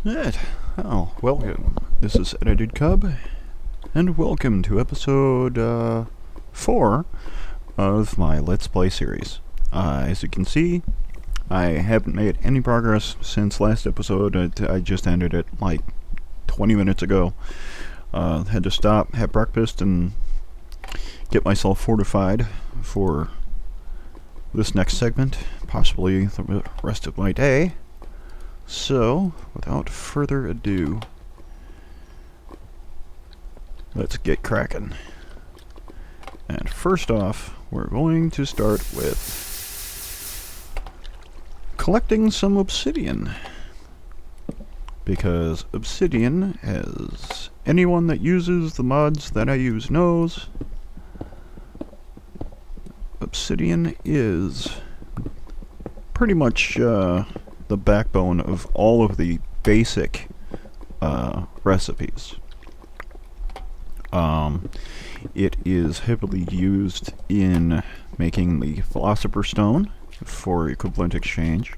Right. Oh, welcome. This is Editedcub, and welcome to episode 4 of my Let's Play series. As you can see, I haven't made any progress since last episode. I just ended it like 20 minutes ago. Had to stop, have breakfast, and get myself fortified for this next segment, possibly the rest of my day. So, without further ado, let's get cracking. And first off, we're going to start with collecting some obsidian. Because obsidian, as anyone that uses the mods that I use knows, obsidian is pretty much the backbone of all of the basic recipes. It is heavily used in making the Philosopher's Stone for equivalent exchange.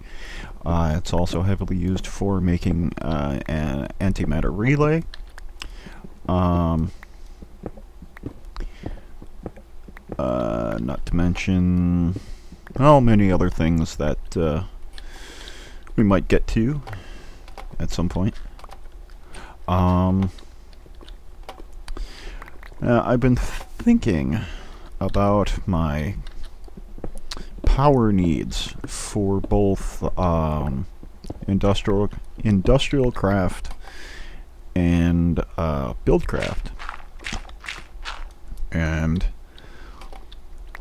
It's also heavily used for making an antimatter relay. Not to mention, well, many other things that we might get to at some point. I've been thinking about my power needs for both industrial craft and buildcraft. And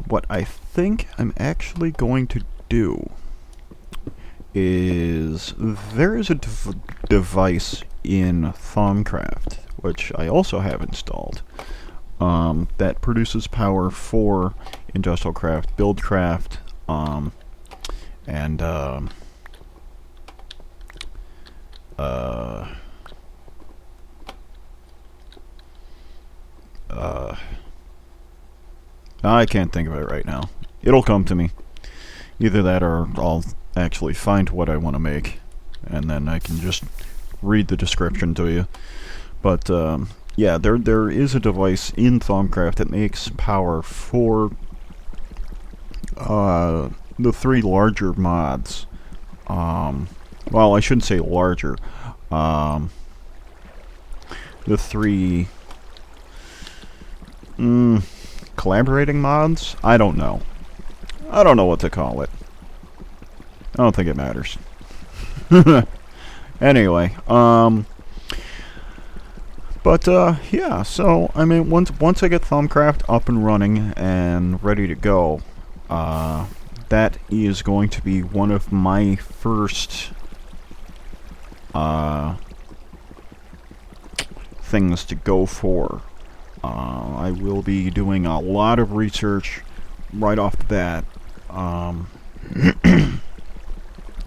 what I think I'm actually going to do is there is a device in Thaumcraft, which I also have installed, that produces power for industrial craft, buildcraft, and I can't think of it right now. It'll come to me. Either that or I'll actually find what I want to make, and then I can just read the description to you. But yeah, there is a device in Thaumcraft that makes power for the 3 larger mods. Well, I shouldn't say larger. The 3 collaborating mods? I don't know. I don't know what to call it. I don't think it matters. Anyway, yeah, so, I mean, once I get Thaumcraft up and running and ready to go, that is going to be one of my first, things to go for. I will be doing a lot of research right off the bat.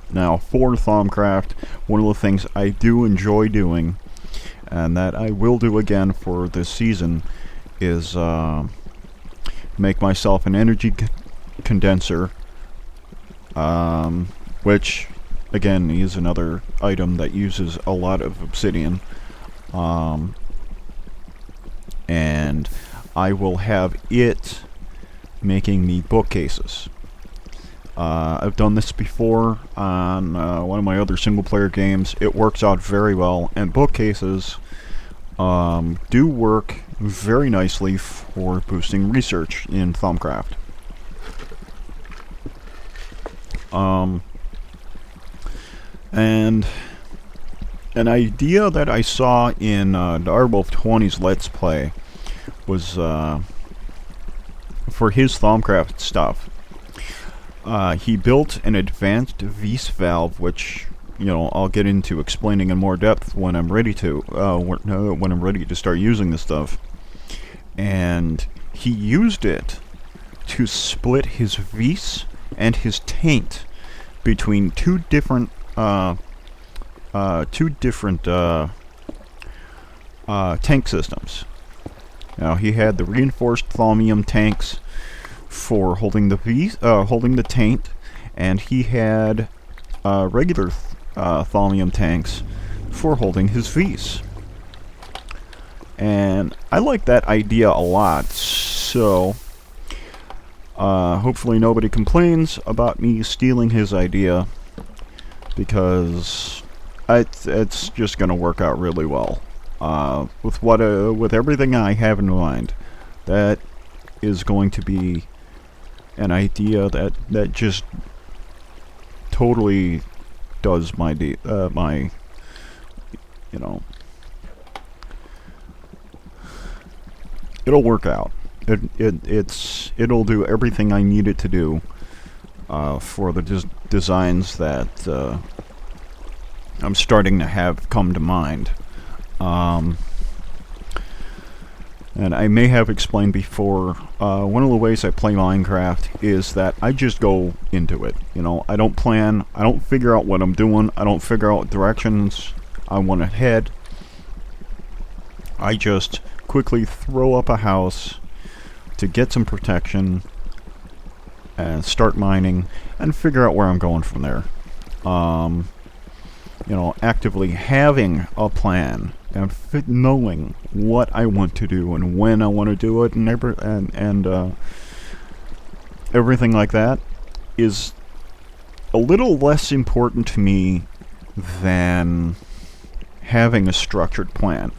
Now, for Thaumcraft, one of the things I do enjoy doing, and that I will do again for this season, is make myself an energy condenser, which, again, is another item that uses a lot of obsidian. And I will have it making me bookcases. I've done this before on one of my other single-player games. It works out very well, and bookcases do work very nicely for boosting research in Thaumcraft. And an idea that I saw in Darwolf20's Let's Play was for his Thaumcraft stuff. He built an advanced Vise valve, which, you know, I'll get into explaining in more depth when I'm ready to, when I'm ready to start using this stuff. And he used it to split his Vise and his taint between two different tank systems. Now, he had the reinforced thaumium tanks for holding the taint, and he had regular thaumium tanks for holding his vise. And I like that idea a lot, so hopefully nobody complains about me stealing his idea, because it's just going to work out really well. With everything I have in mind, that is going to be an idea that just totally does my it'll work out. It'll do everything I need it to do for the designs that I'm starting to have come to mind. And I may have explained before, one of the ways I play Minecraft is that I just go into it. I don't plan, I don't figure out what I'm doing, I don't figure out what directions I want to head. I just quickly throw up a house to get some protection and start mining and figure out where I'm going from there. Actively having a plan and knowing what I want to do and when I want to do it and everything like that is a little less important to me than having a structured plan.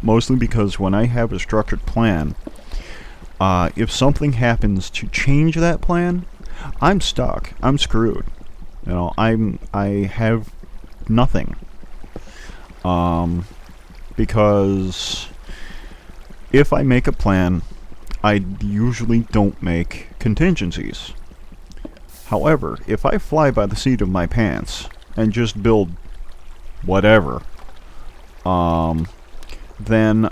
Mostly because when I have a structured plan, if something happens to change that plan, I'm stuck. I'm screwed. I have nothing. Because if I make a plan, I usually don't make contingencies. However, if I fly by the seat of my pants and just build whatever, then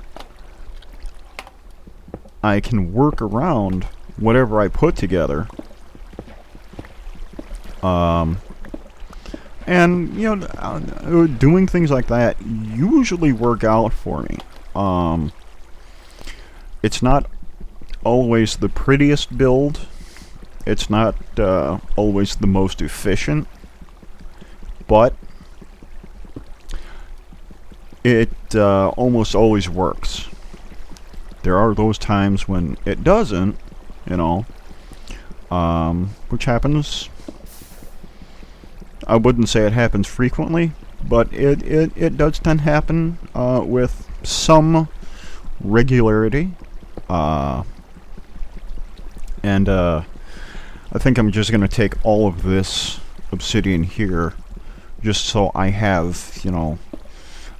I can work around whatever I put together. And, doing things like that usually work out for me. It's not always the prettiest build. It's not always the most efficient. But it almost always works. There are those times when it doesn't, which happens. I wouldn't say it happens frequently, but it does tend to happen with some regularity. And I think I'm just going to take all of this obsidian here just so I have,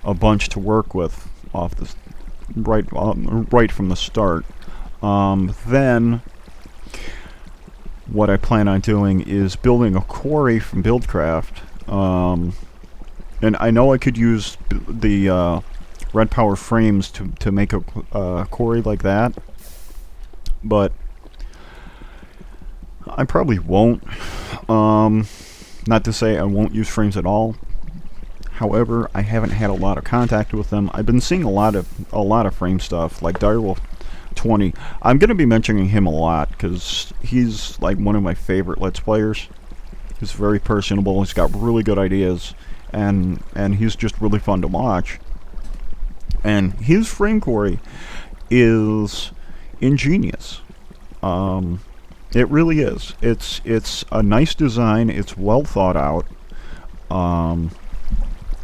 a bunch to work with off the right from the start. Then what I plan on doing is building a quarry from Buildcraft. And I know I could use the red power frames to make a quarry like that, but I probably won't. Not to say I won't use frames at all. However, I haven't had a lot of contact with them. I've been seeing a lot of frame stuff, like Direwolf 20. I'm going to be mentioning him a lot because he's like one of my favorite Let's Players. He's very personable. He's got really good ideas, and he's just really fun to watch. And his frame quarry is ingenious. It really is. It's a nice design. It's well thought out.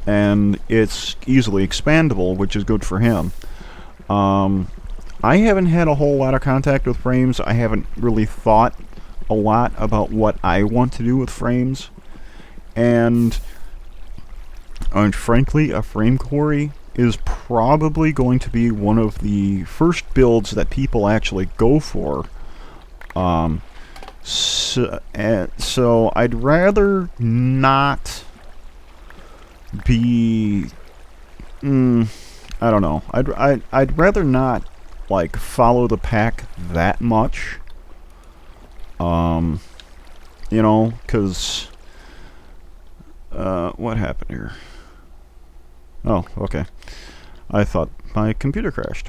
And it's easily expandable, which is good for him. I haven't had a whole lot of contact with frames. I haven't really thought a lot about what I want to do with frames. And frankly, a frame quarry is probably going to be one of the first builds that people actually go for. So I'd rather not be I don't know. I'd rather not like follow the pack that much. Cause what happened here? Oh, okay. I thought my computer crashed.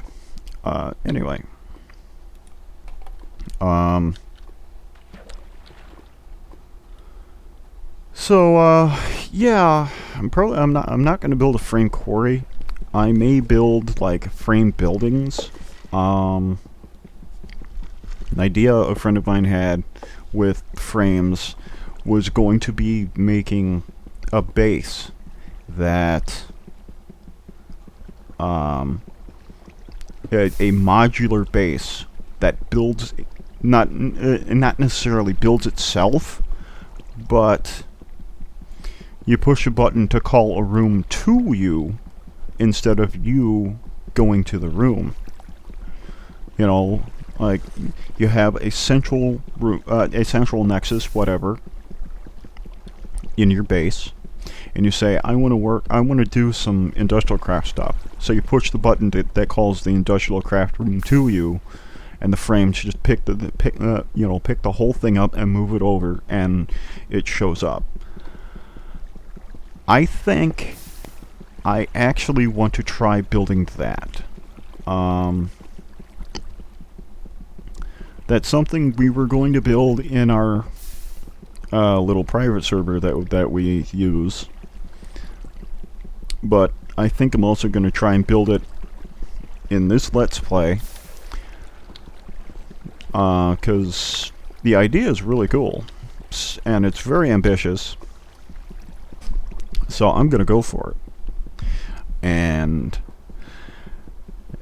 Anyway. So, yeah. I'm not going to build a frame quarry. I may build like frame buildings. An idea a friend of mine had with frames was going to be making a base that a modular base that builds not necessarily builds itself, but you push a button to call a room to you instead of you going to the room. You know, like you have a central nexus, whatever, in your base, and you say, I want to do some industrial craft stuff. So you push the button that calls the industrial craft room to you, and the frames just pick the whole thing up and move it over, and it shows up. I think I actually want to try building that. That's something we were going to build in our little private server that we use. But I think I'm also going to try and build it in this Let's Play. Because the idea is really cool. And it's very ambitious. So I'm going to go for it. And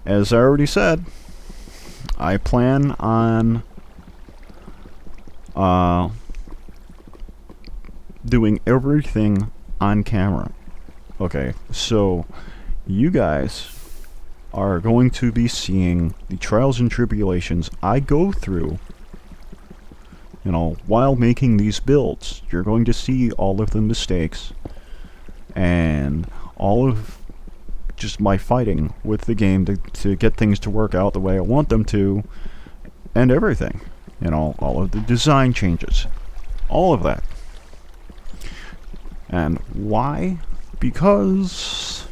as I already said, I plan on doing everything on camera. Okay, so you guys are going to be seeing the trials and tribulations I go through, you know, while making these builds. You're going to see all of the mistakes and all of just my fighting with the game to get things to work out the way I want them to, and everything. You know, all of the design changes. All of that. And why? Because...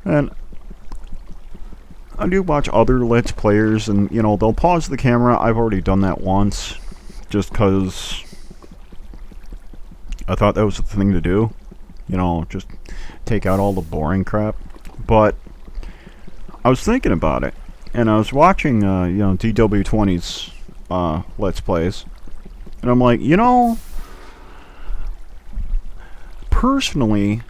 And I do watch other Let's Players, and, you know, they'll pause the camera. I've already done that once, just because I thought that was the thing to do. You know, just take out all the boring crap. But I was thinking about it, and I was watching, you know, DW20's Let's Plays, and I'm like, you know, personally,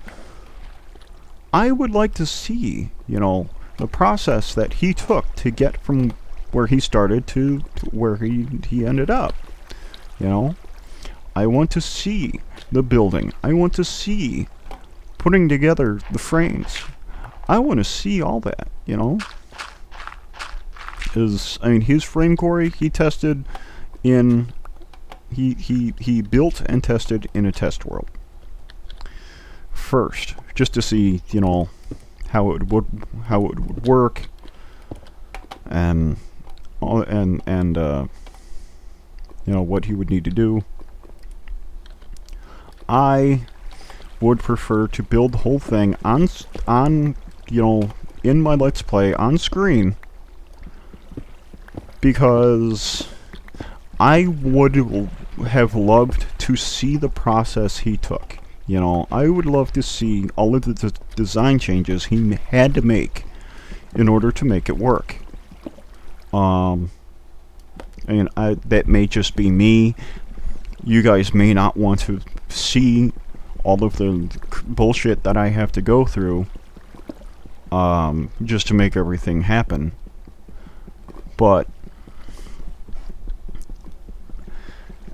I would like to see, you know, the process that he took to get from where he started to where he ended up. You know, I want to see the building. I want to see putting together the frames. I want to see all that, you know. I mean, his frame quarry, he tested in, he built and tested in a test world first, just to see, you know, how it would work, and you know, what he would need to do. I would prefer to build the whole thing on you know, in my Let's Play on screen, because I would have loved to see the process he took. You know, I would love to see all of the design changes he had to make in order to make it work. And that may just be me. You guys may not want to see all of the bullshit that I have to go through just to make everything happen. But,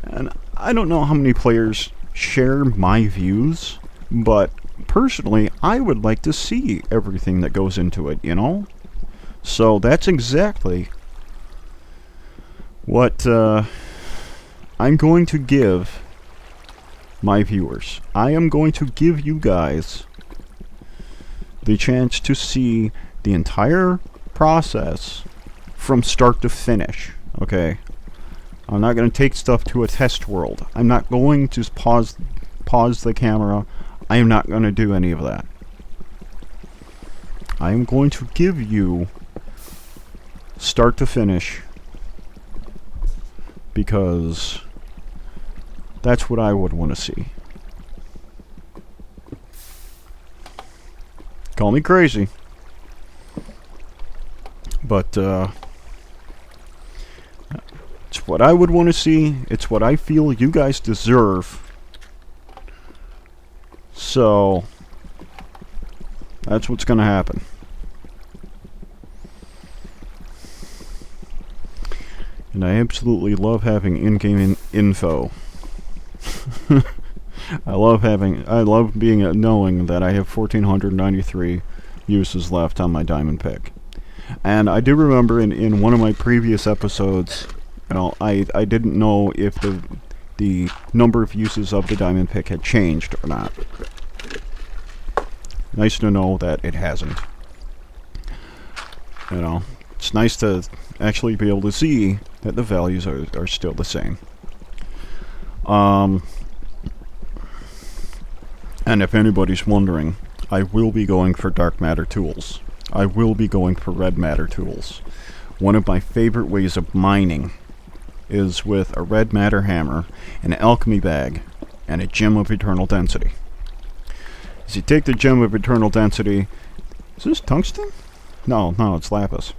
and I don't know how many players share my views, but personally, I would like to see everything that goes into it, you know? So that's exactly what I'm going to give my viewers. I am going to give you guys the chance to see the entire process from start to finish, okay? I'm not going to take stuff to a test world. I'm not going to pause the camera. I am not going to do any of that. I am going to give you start to finish, because that's what I would want to see. Call me crazy. But, it's what I would want to see. It's what I feel you guys deserve. So, that's what's going to happen. And I absolutely love having in-game info. I love knowing that I have 1,493 uses left on my diamond pick. And I do remember in one of my previous episodes, I didn't know if the number of uses of the diamond pick had changed or not. Nice to know that it hasn't. It's nice to actually be able to see that the values are still the same. And if anybody's wondering, I will be going for dark matter tools. I will be going for red matter tools. One of my favorite ways of mining is with a red matter hammer, an alchemy bag, and a gem of eternal density. As you take the gem of eternal density... Is this tungsten? No, it's lapis.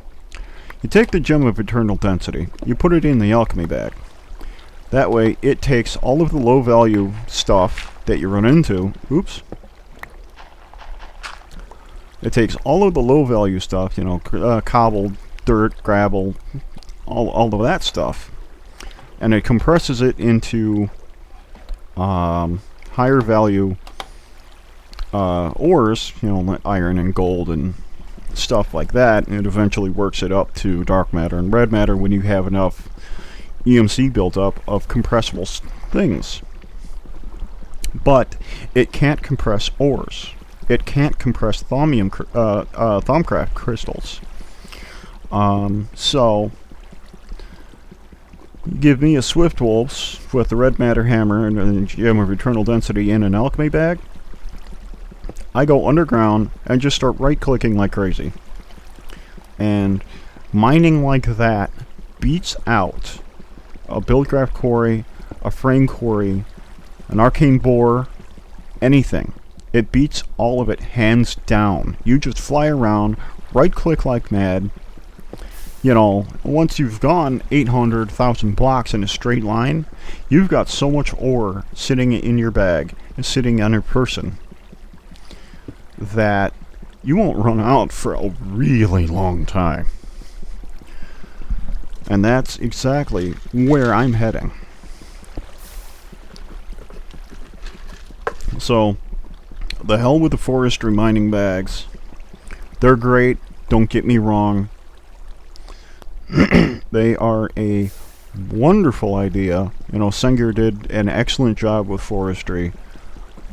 You take the gem of eternal density, you put it in the alchemy bag. That way, it takes all of the low value stuff that you run into. Oops. It takes all of the low value stuff, cobble, dirt, gravel, all of that stuff, and it compresses it into higher value ores, like iron and gold and stuff like that, and it eventually works it up to dark matter and red matter when you have enough EMC built up of compressible things. But it can't compress ores. It can't compress Thaumcraft crystals. So, give me a Swift Wolves with the red matter hammer and a gem of eternal density in an alchemy bag. I go underground and just start right-clicking like crazy. And mining like that beats out a Buildcraft quarry, a frame quarry, an arcane bore, anything. It beats all of it hands down. You just fly around, right-click like mad. Once you've gone 800,000 blocks in a straight line, you've got so much ore sitting in your bag and sitting on your person that you won't run out for a really long time. And that's exactly where I'm heading. So, the hell with the forestry mining bags. They're great, don't get me wrong. They are a wonderful idea. Senger did an excellent job with forestry.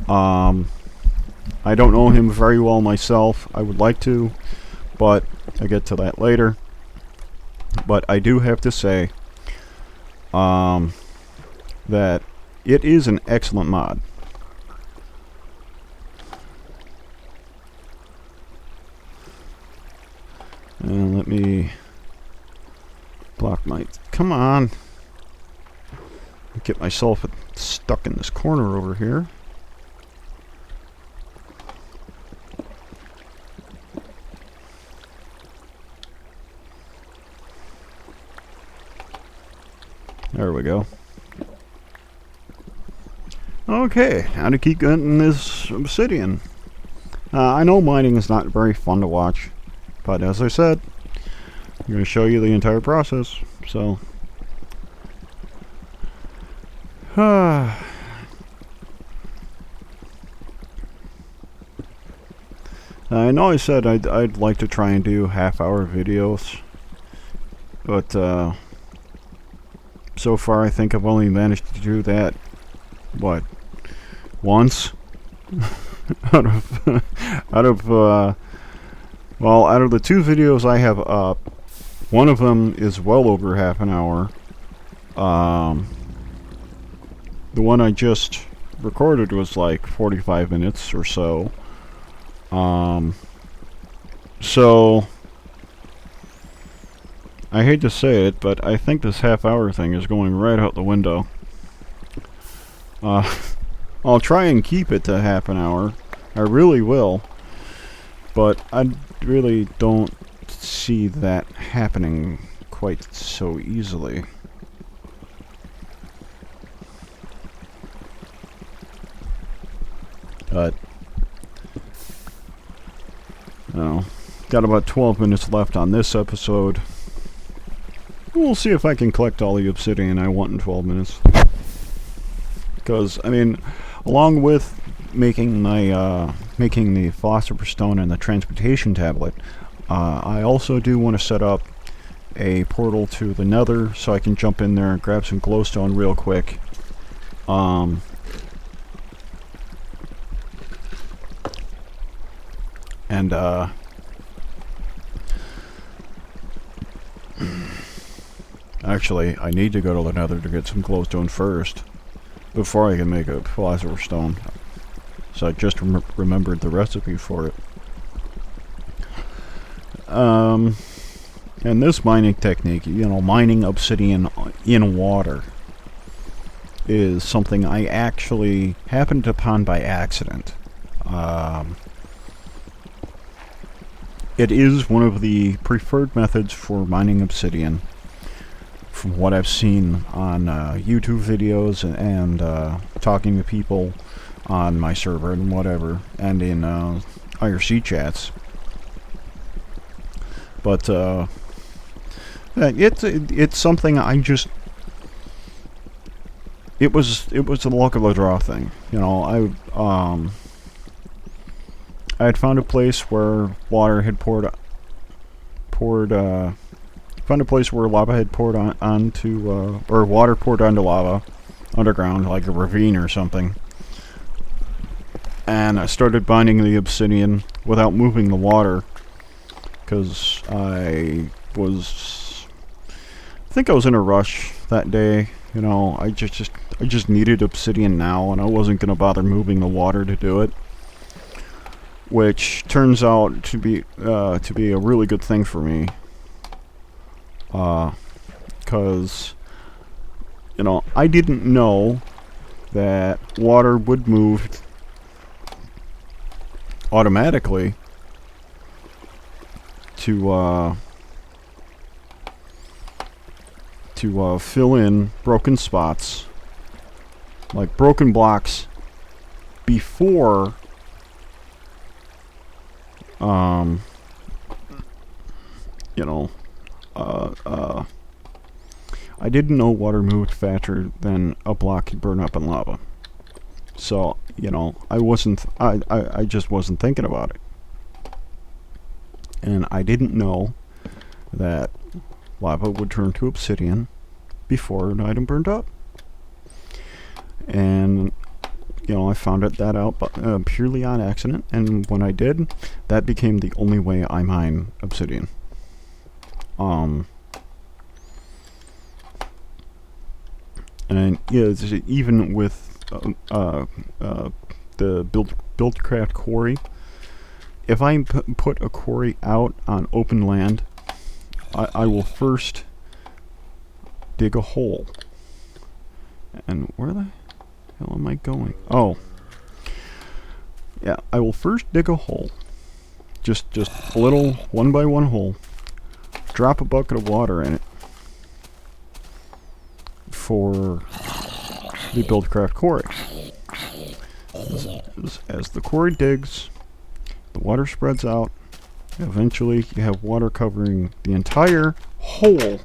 I don't know him very well myself. I would like to, but I'll get to that later. But I do have to say that it is an excellent mod. And let me block my... Come on! Get myself stuck in this corner over here. There we go. Okay, how to keep getting this obsidian. I know mining is not very fun to watch, but as I said, I'm going to show you the entire process, so... I know I said I'd like to try and do half-hour videos, but so far I think I've only managed to do that, what, once? out of the two videos I have up, one of them is well over half an hour. The one I just recorded was like 45 minutes or so. So I hate to say it, but I think this half-hour thing is going right out the window. I'll try and keep it to half an hour. I really will. But I really don't see that happening quite so easily. But, got about 12 minutes left on this episode. We'll see if I can collect all the obsidian I want in 12 minutes. Because, I mean, along with making my, making the philosopher's stone and the transmutation tablet, I also do want to set up a portal to the nether so I can jump in there and grab some glowstone real quick. Actually, I need to go to the nether to get some glowstone first, before I can make a philosopher's stone. So I just remembered the recipe for it. And this mining technique, mining obsidian in water, is something I actually happened upon by accident. It is one of the preferred methods for mining obsidian, from what I've seen on YouTube videos and talking to people on my server and whatever, and in IRC chats. But it's something I just, it was the luck of the draw thing. I had found a place where water had found a place where lava had poured onto, or water poured onto lava underground, like a ravine or something. And I started binding the obsidian without moving the water, because I think I was in a rush that day. I just needed obsidian now, and I wasn't going to bother moving the water to do it. Which turns out to be a really good thing for me. Because, I didn't know that water would move automatically to fill in broken spots, like broken blocks, before I didn't know water moved faster than a block could burn up in lava. So, I just wasn't thinking about it. And I didn't know that lava would turn to obsidian before an item burned up. And, I found that out purely on accident, and when I did, that became the only way I mine obsidian. And yeah, even with the Buildcraft quarry, if I put a quarry out on open land, I will first dig a hole. And where the hell am I going? Oh, yeah, I will first dig a hole, just a little 1x1 hole, drop a bucket of water in it for the Buildcraft quarry. As the quarry digs, the water spreads out. Eventually you have water covering the entire hole,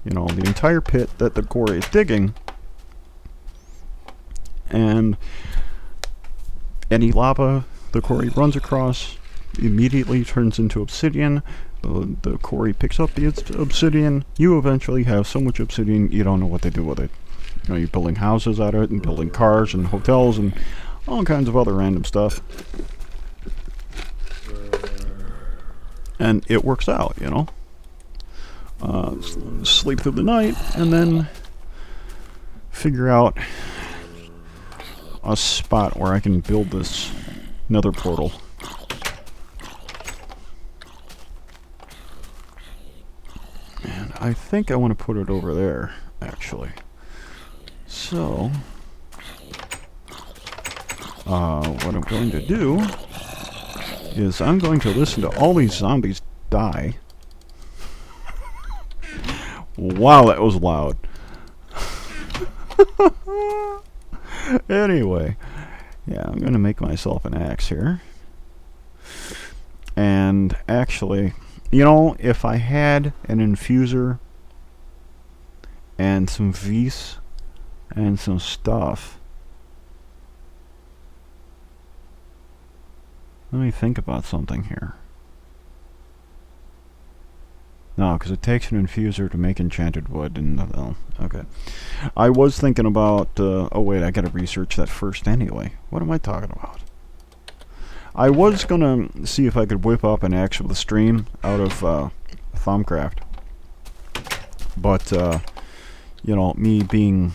the entire pit that the quarry is digging. And any lava the quarry runs across immediately turns into obsidian. The quarry picks up the obsidian. You eventually have so much obsidian you don't know what to do with it. You're building houses out of it, and building cars and hotels and all kinds of other random stuff. And it works out, sleep through the night, and then figure out a spot where I can build this nether portal. And I think I want to put it over there, actually. So, what I'm going to do is I'm going to listen to all these zombies die. Wow, that was loud. Anyway, yeah, I'm going to make myself an axe here. And actually, you know, if I had an infuser and some vis and some stuff, let me think about something here. No, because it takes an infuser to make enchanted wood, and okay. I was thinking about. Oh wait, I gotta research that first anyway. What am I talking about? I was gonna see if I could whip up an axe with a stream out of Thumbcraft, but you know, me being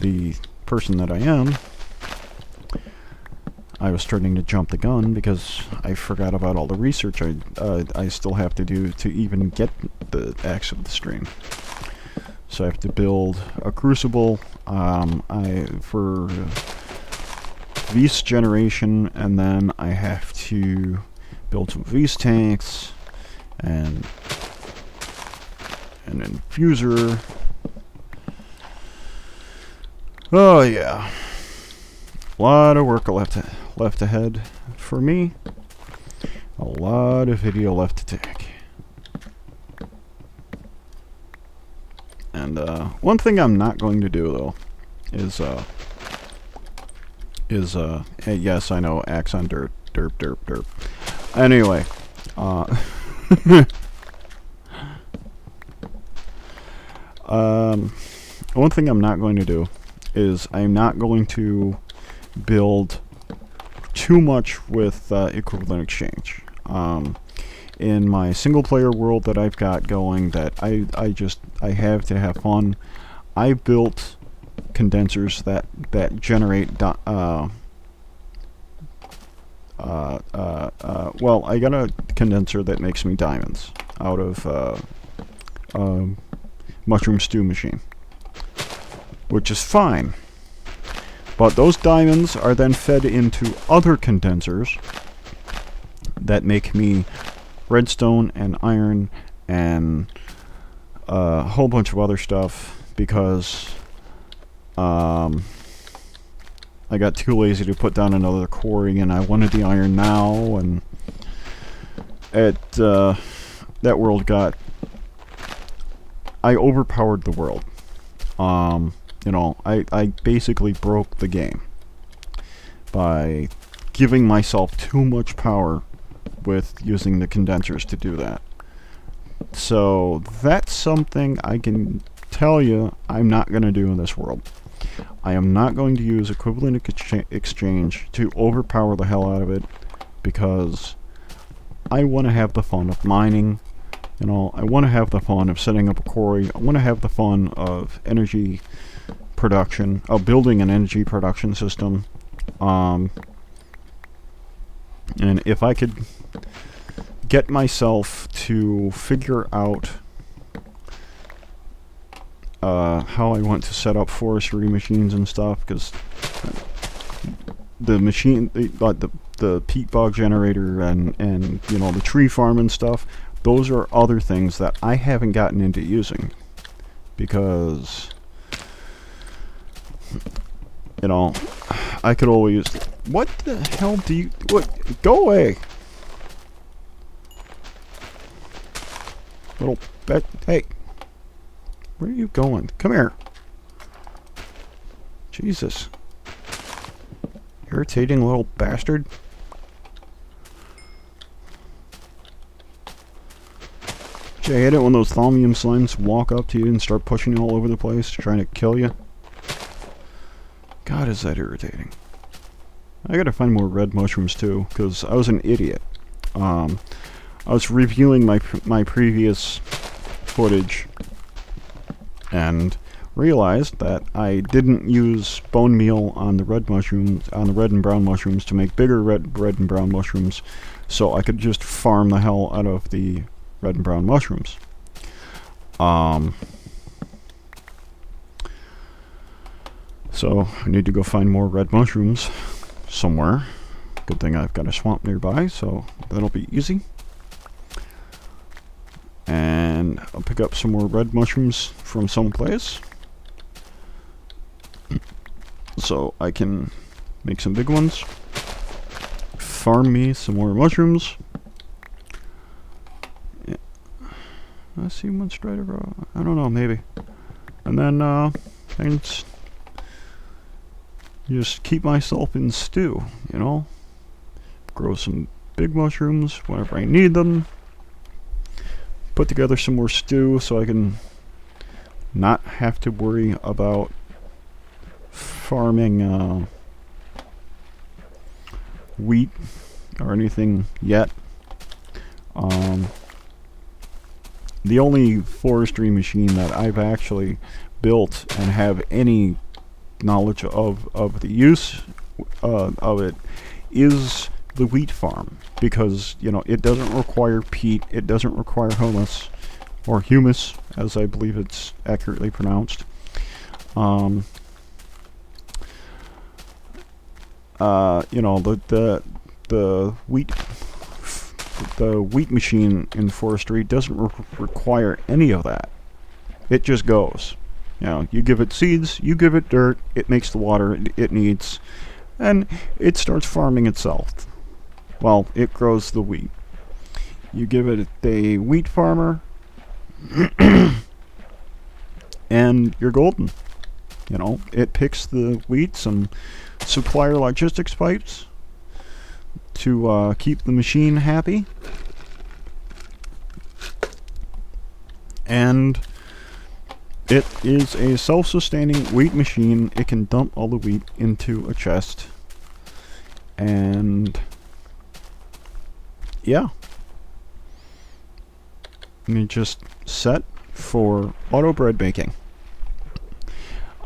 the person that I am, I was starting to jump the gun because I forgot about all the research I still have to do to even get the axe of the stream. So I have to build a crucible for Vis generation, and then I have to build some Vis tanks and an infuser. Oh yeah. A lot of work left ahead for me. A lot of video left to take. And one thing I'm not going to do though is yes, I know, axe on dirt, derp, derp, derp. Anyway, one thing I'm not going to do is I'm not going to build too much with equivalent exchange. In my single player world that I've got going, that I have to have fun, I built condensers that generate well, I got a condenser that makes me diamonds out of mushroom stew machine, which is fine. But those diamonds are then fed into other condensers that make me redstone and iron and a whole bunch of other stuff, because I got too lazy to put down another quarry and I wanted the iron now, and that world got... I overpowered the world. You know, I basically broke the game by giving myself too much power with using the condensers to do that. So that's something I can tell you I'm not going to do in this world. I am not going to use equivalent exchange to overpower the hell out of it, because I want to have the fun of mining. You know, I want to have the fun of setting up a quarry. I want to have the fun of energy production, of building an energy production system. And if I could get myself to figure out how I want to set up forestry machines and stuff, because the machine, the peat bog generator and you know, the tree farm and stuff, those are other things that I haven't gotten into using, because, you know, I could always... What the hell do you... What? Go away! Little... Hey! Where are you going? Come here! Jesus. Irritating little bastard. I hate it when those thaumium slimes walk up to you and start pushing you all over the place, trying to kill you. God, is that irritating. I gotta find more red mushrooms too, because I was an idiot. I was reviewing my previous footage and realized that I didn't use bone meal on the red mushrooms, on the red and brown mushrooms, to make bigger red and brown mushrooms, so I could just farm the hell out of the red and brown mushrooms. So I need to go find more red mushrooms somewhere, Good thing I've got a swamp nearby, so that'll be easy. And I'll pick up some more red mushrooms from someplace, so I can make some big ones. Farm me some more mushrooms. Yeah. I see one straight across. I don't know, maybe. And then I can just keep myself in stew, you know? Grow some big mushrooms whenever I need them. Put together some more stew so I can not have to worry about farming wheat or anything yet. The only forestry machine that I've actually built and have any knowledge of the use of it is the wheat farm, because you know it doesn't require peat, it doesn't require humus, or humus as I believe it's accurately pronounced. You know, the wheat machine in forestry doesn't require any of that. It just goes. You know, you give it seeds, you give it dirt, it makes the water it needs, and it starts farming itself. Well, it grows the wheat. You give it a wheat farmer, and you're golden. You know, it picks the wheat, some supplier logistics pipes to keep the machine happy, and it is a self-sustaining wheat machine. It can dump all the wheat into a chest, and yeah, and it just set for auto bread baking.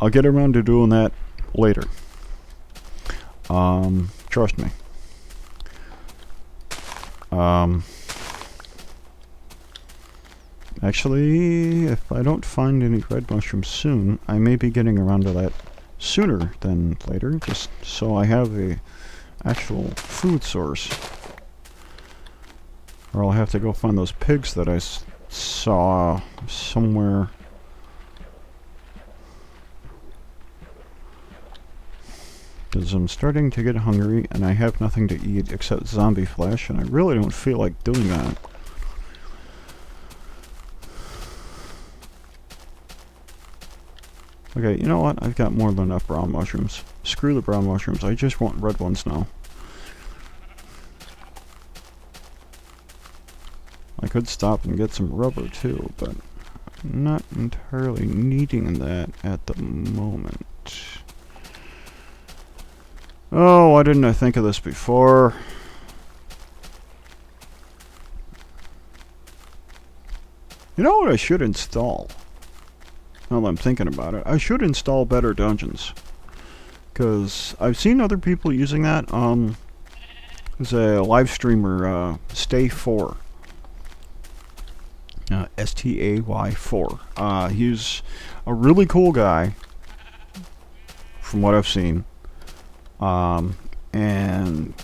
I'll get around to doing that later. Trust me. Actually, if I don't find any red mushrooms soon, I may be getting around to that sooner than later, just so I have a actual food source. Or I'll have to go find those pigs that I saw somewhere. Because I'm starting to get hungry, and I have nothing to eat except zombie flesh, and I really don't feel like doing that. Okay, you know what? I've got more than enough brown mushrooms. Screw the brown mushrooms, I just want red ones now. I could stop and get some rubber too, but I'm not entirely needing that at the moment. Oh, why didn't I think of this before? You know what I should install? Now that I'm thinking about it, I should install Better Dungeons. Because I've seen other people using that. There's a live streamer, Stay4. STAY4. He's a really cool guy, from what I've seen. And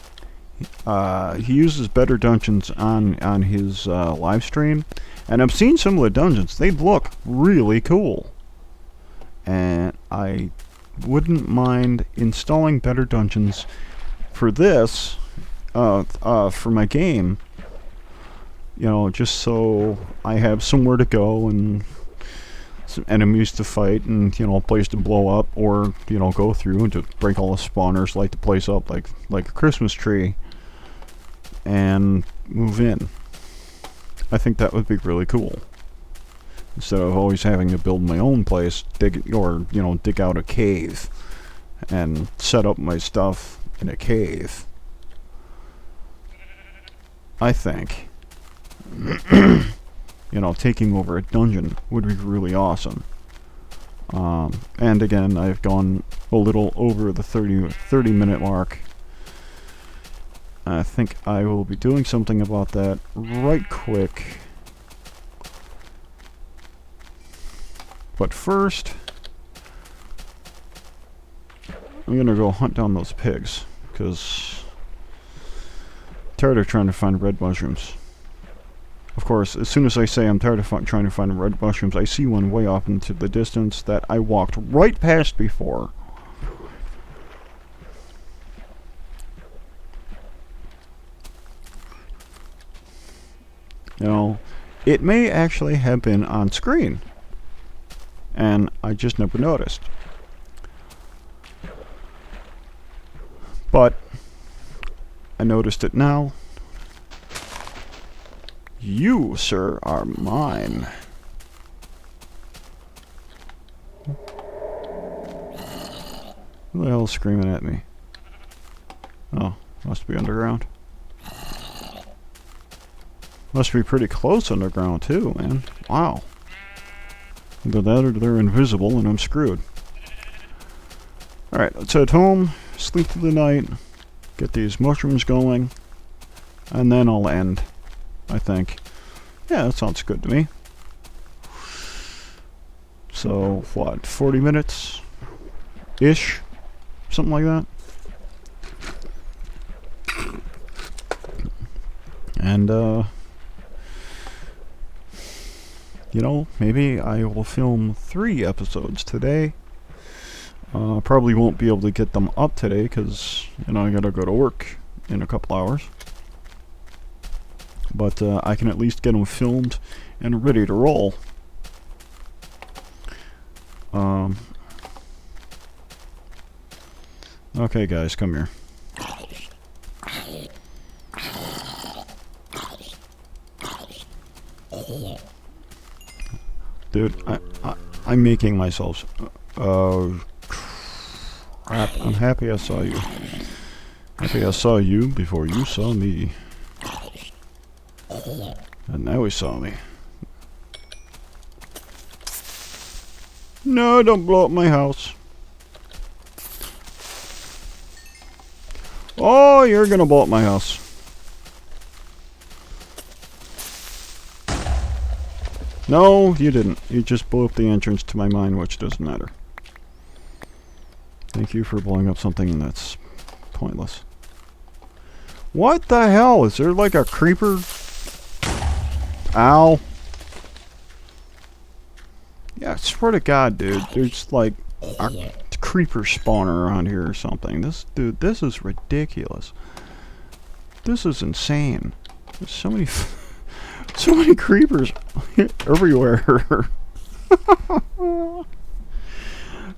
he uses Better Dungeons on his live stream, and I've seen some of the dungeons. They look really cool, and I wouldn't mind installing Better Dungeons for this, for my game. You know, just so I have somewhere to go and some enemies to fight, and you know, a place to blow up, or you know, go through and to break all the spawners, light the place up like a Christmas tree, and move in. I think that would be really cool. Instead of always having to build my own place, dig out a cave and set up my stuff in a cave. I think you know, taking over a dungeon would be really awesome. And again, I've gone a little over the 30 minute mark. I think I will be doing something about that right quick. But first, I'm gonna go hunt down those pigs, because tired of trying to find red mushrooms. Of course, as soon as I say I'm tired of trying to find red mushrooms, I see one way off into the distance that I walked right past before. You know, it may actually have been on screen, and I just never noticed. But I noticed it now. You, sir, are mine. Who the hell is screaming at me? Oh, must be underground. Must be pretty close underground too, man. Wow. Either that or they're invisible and I'm screwed. Alright, let's head home, sleep through the night, get these mushrooms going, and then I'll end, I think. Yeah, that sounds good to me. So, what, 40 minutes-ish? Something like that? And, you know, maybe I will film 3 episodes today. Probably won't be able to get them up today because, you know, I gotta go to work in a couple hours. But I can at least get them filmed and ready to roll. Okay, guys, come here. Dude, I'm making myself... crap. I'm happy I saw you. Happy I saw you before you saw me. And now he saw me. No, don't blow up my house. Oh, you're gonna blow up my house. No, you didn't. You just blew up the entrance to my mine, which doesn't matter. Thank you for blowing up something that's pointless. What the hell? Is there like a creeper? Ow. Yeah, I swear to God, dude. There's like a creeper spawner around here or something. Dude, this is ridiculous. This is insane. There's so many... so many creepers everywhere.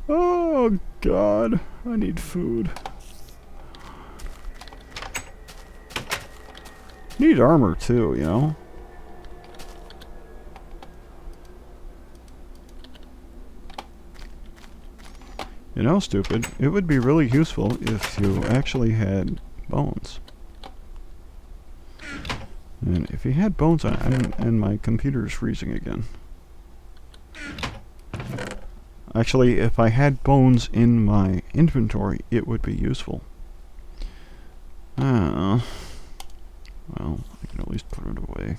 Oh, God. I need food. Need armor, too, you know? You know, stupid, it would be really useful if you actually had bones. And if you had bones on it, and my computer is freezing again. Actually, if I had bones in my inventory, it would be useful. Well, I can at least put it away.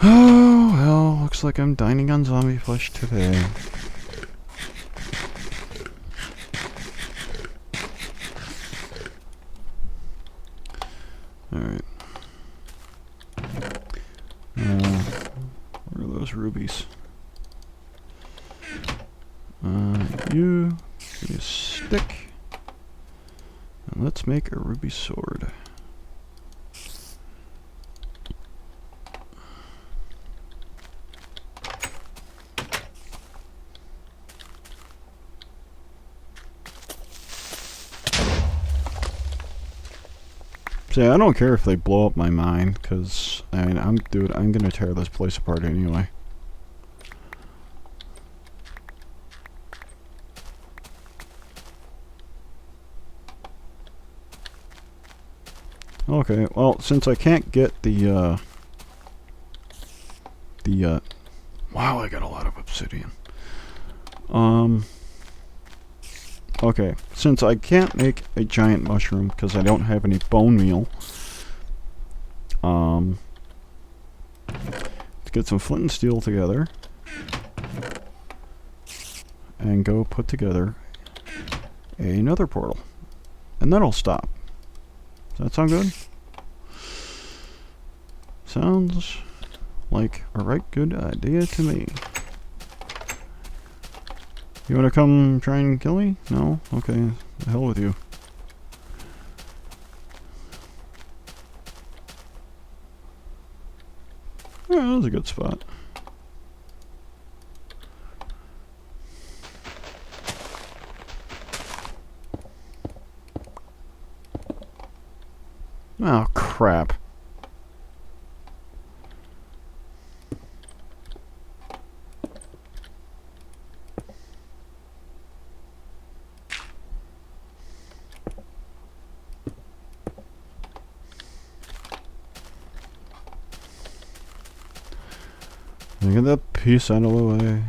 Oh, well, looks like I'm dining on zombie flesh today. Alright. Where are those rubies? You give me a stick. And let's make a ruby sword. See, I don't care if they blow up my mine, because, I mean, I'm gonna tear this place apart anyway. Okay, well, since I can't get the, wow, I got a lot of obsidian. Okay, since I can't make a giant mushroom because I don't have any bone meal, let's get some flint and steel together and go put together another portal, and then I'll stop. Does that sound good? Sounds like a right good idea to me. You wanna come try and kill me? No? Okay, the hell with you. Yeah, that was a good spot. Oh, crap. Get that piece out of the way.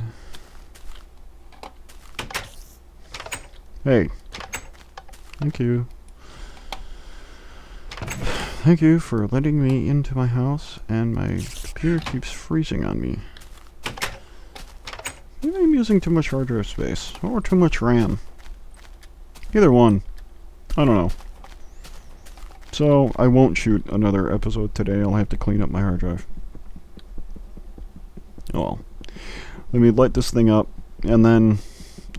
Hey. Thank you. Thank you for letting me into my house, and my computer keeps freezing on me. Maybe I'm using too much hard drive space, or too much RAM. Either one. I don't know. So, I won't shoot another episode today. I'll have to clean up my hard drive. Oh well. Let me light this thing up, and then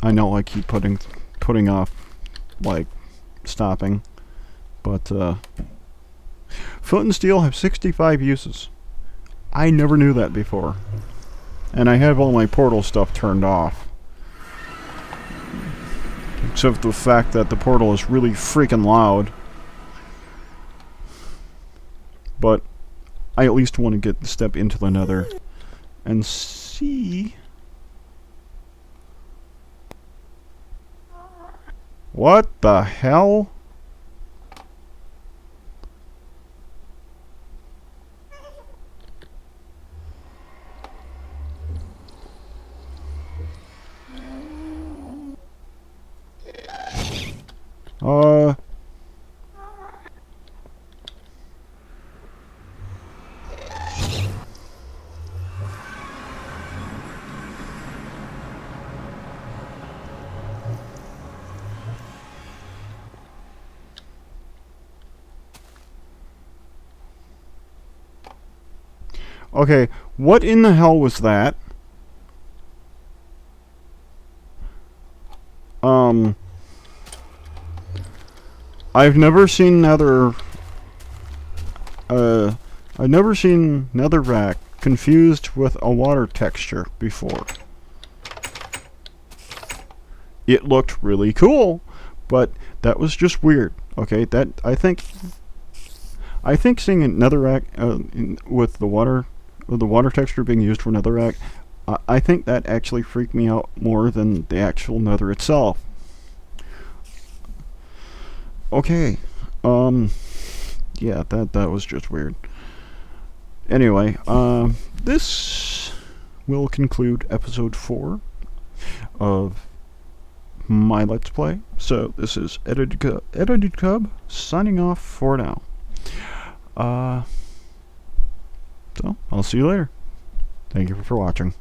I know I keep putting off, like, stopping. But, flint and steel have 65 uses. I never knew that before. And I have all my portal stuff turned off. Except for the fact that the portal is really freaking loud. But I at least want to step into the nether and see what the hell? Okay, what in the hell was that? I've never seen netherrack confused with a water texture before. It looked really cool, but that was just weird. Okay, I think seeing a netherrack with the water texture being used for netherrack, I think that actually freaked me out more than the actual nether itself. Okay, yeah, that was just weird. Anyway, this will conclude episode 4 of my Let's Play. So, this is Editedcub signing off for now. So, I'll see you later. Thank you for watching.